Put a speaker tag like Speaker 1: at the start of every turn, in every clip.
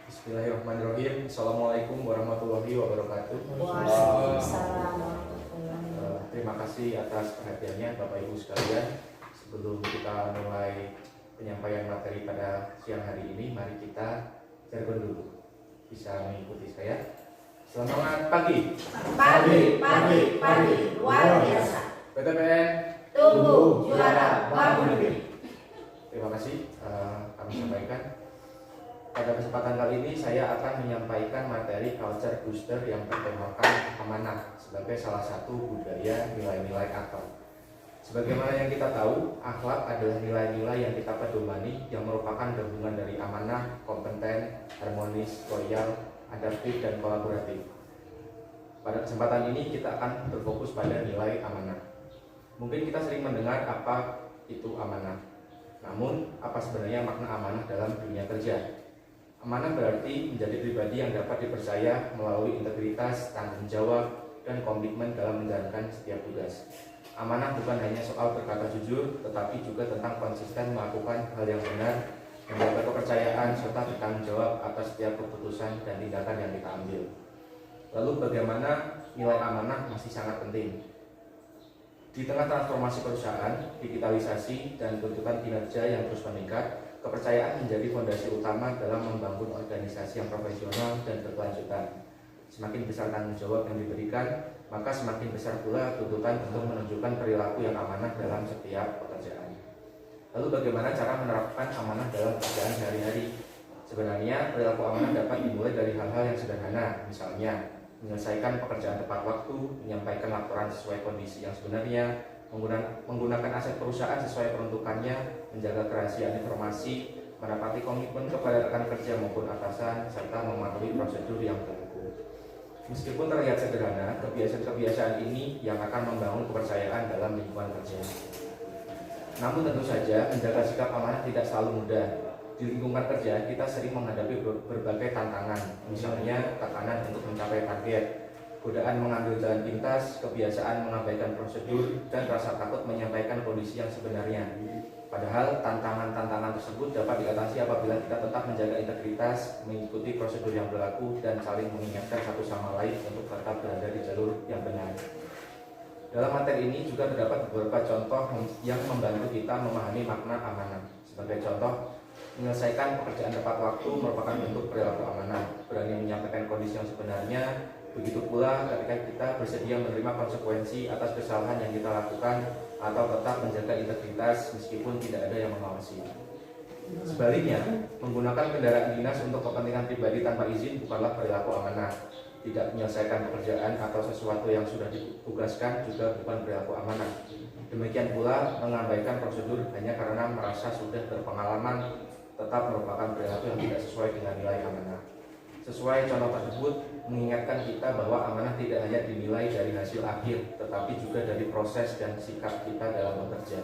Speaker 1: Bismillahirrahmanirrahim. Assalamualaikum warahmatullahi wabarakatuh.
Speaker 2: Waalaikumsalam warahmatullahi wabarakatuh.
Speaker 1: Terima kasih atas perhatiannya Bapak Ibu sekalian. Sebelum kita mulai penyampaian materi pada siang hari ini, mari kita jargon dulu. Bisa mengikuti saya. Selamat pagi.
Speaker 2: Pagi, luar biasa.
Speaker 1: PTPN
Speaker 2: Tunggu juara bangun negeri.
Speaker 1: Terima kasih. Kami sampaikan. Pada kesempatan kali ini saya akan menyampaikan materi culture booster yang bertemakan amanah sebagai salah satu budaya nilai-nilai akhlak. Sebagaimana yang kita tahu, akhlak adalah nilai-nilai yang kita pedomani yang merupakan gabungan dari amanah, kompeten, harmonis, loyal, adaptif, dan kolaboratif. Pada kesempatan ini kita akan berfokus pada nilai amanah. Mungkin kita sering mendengar apa itu amanah. Namun, apa sebenarnya makna amanah dalam dunia kerja? Amanah berarti menjadi pribadi yang dapat dipercaya melalui integritas, tanggung jawab, dan komitmen dalam menjalankan setiap tugas. Amanah bukan hanya soal berkata jujur, tetapi juga tentang konsisten melakukan hal yang benar, menjaga kepercayaan, serta bertanggung jawab atas setiap keputusan dan tindakan yang kita ambil. Lalu bagaimana nilai amanah masih sangat penting? Di tengah transformasi perusahaan, digitalisasi, dan tuntutan kinerja yang terus meningkat, kepercayaan menjadi fondasi utama dalam membangun organisasi yang profesional dan berkelanjutan. Semakin besar tanggung jawab yang diberikan, maka semakin besar pula tuntutan untuk menunjukkan perilaku yang amanah dalam setiap pekerjaan. Lalu bagaimana cara menerapkan amanah dalam pekerjaan sehari-hari? Sebenarnya perilaku amanah dapat dimulai dari hal-hal yang sederhana, misalnya menyelesaikan pekerjaan tepat waktu, menyampaikan laporan sesuai kondisi yang sebenarnya, menggunakan aset perusahaan sesuai peruntukannya, menjaga kerahasiaan informasi, menepati komitmen kepada rekan kerja maupun atasan, serta mematuhi prosedur yang berlaku. Meskipun terlihat sederhana, kebiasaan-kebiasaan ini yang akan membangun kepercayaan dalam lingkungan kerja. Namun tentu saja menjaga sikap amanah tidak selalu mudah. Di lingkungan kerja kita sering menghadapi berbagai tantangan, misalnya tekanan untuk mencapai target, godaan mengambil jalan pintas, kebiasaan mengabaikan prosedur, dan rasa takut menyampaikan kondisi yang sebenarnya. Padahal tantangan-tantangan tersebut dapat diatasi apabila kita tetap menjaga integritas, mengikuti prosedur yang berlaku, dan saling mengingatkan satu sama lain untuk tetap berada di jalur yang benar. Dalam materi ini juga terdapat beberapa contoh yang membantu kita memahami makna amanah. Sebagai contoh, menyelesaikan pekerjaan tepat waktu merupakan bentuk perilaku amanah. Berani menyampaikan kondisi yang sebenarnya. Begitu pula ketika kita bersedia menerima konsekuensi atas kesalahan yang kita lakukan atau tetap menjaga integritas meskipun tidak ada yang mengawasi. Sebaliknya, menggunakan kendaraan dinas untuk kepentingan pribadi tanpa izin bukanlah perilaku amanah. Tidak menyelesaikan pekerjaan atau sesuatu yang sudah ditugaskan juga bukan perilaku amanah. Demikian pula mengabaikan prosedur hanya karena merasa sudah berpengalaman tetap merupakan perilaku yang tidak sesuai dengan nilai amanah. Sesuai contoh tersebut, mengingatkan kita bahwa amanah tidak hanya dinilai dari hasil akhir, tetapi juga dari proses dan sikap kita dalam bekerja.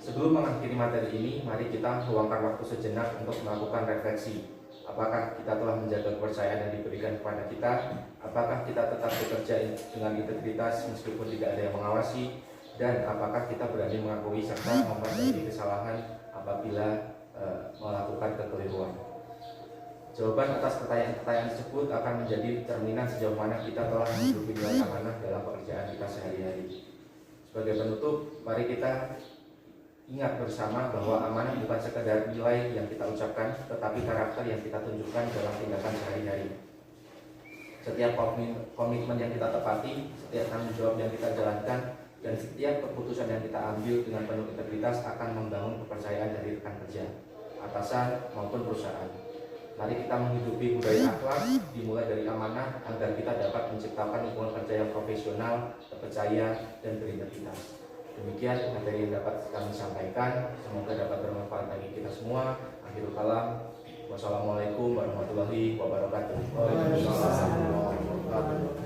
Speaker 1: Sebelum mengakhiri materi ini, mari kita luangkan waktu sejenak untuk melakukan refleksi. Apakah kita telah menjaga kepercayaan yang diberikan kepada kita? Apakah kita tetap bekerja dengan integritas meskipun tidak ada yang mengawasi? Dan apakah kita berani mengakui serta memperbaiki kesalahan apabila melakukan kekeliruan? Jawaban atas pertanyaan-pertanyaan tersebut akan menjadi cerminan sejauh mana kita telah menghidupi nilai amanah dalam pekerjaan kita sehari-hari. Sebagai penutup, mari kita ingat bersama bahwa amanah bukan sekedar nilai yang kita ucapkan, tetapi karakter yang kita tunjukkan dalam tindakan sehari-hari. Setiap komitmen yang kita tepati, setiap tanggung jawab yang kita jalankan, dan setiap keputusan yang kita ambil dengan penuh integritas akan membangun kepercayaan dari rekan kerja, atasan maupun perusahaan. Mari kita menghidupi budaya akhlak dimulai dari amanah agar kita dapat menciptakan lingkungan kerja yang profesional, terpercaya, dan berintegritas. Demikian materi yang dapat kami sampaikan. Semoga dapat bermanfaat bagi kita semua. Akhirul kalam. Wassalamualaikum warahmatullahi wabarakatuh.
Speaker 2: Waalaikumsalam warahmatullahi wabarakatuh.